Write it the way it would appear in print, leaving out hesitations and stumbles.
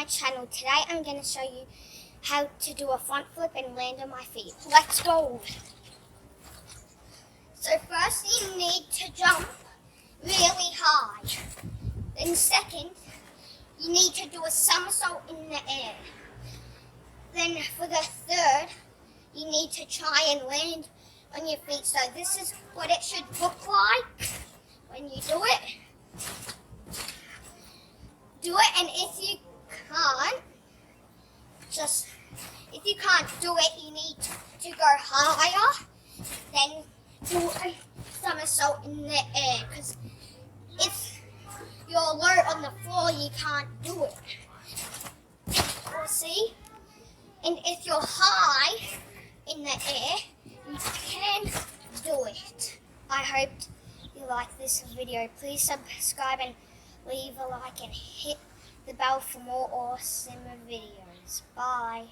channel. Today I'm going to show you how to do a front flip and land on my feet. Let's go! So first you need to jump really high. Then second, you need to do a somersault in the air. Then for the third, you need to try and land on your feet. So this is what it should look like when you do it. Do it, and if you can't do it, you need to go higher, then do a somersault in the air, because if you're low on the floor, you can't do it. See? And if you're high in the air, you can do it. I hope you like this video. Please subscribe and leave a like and hit the bell for more awesome videos. Bye.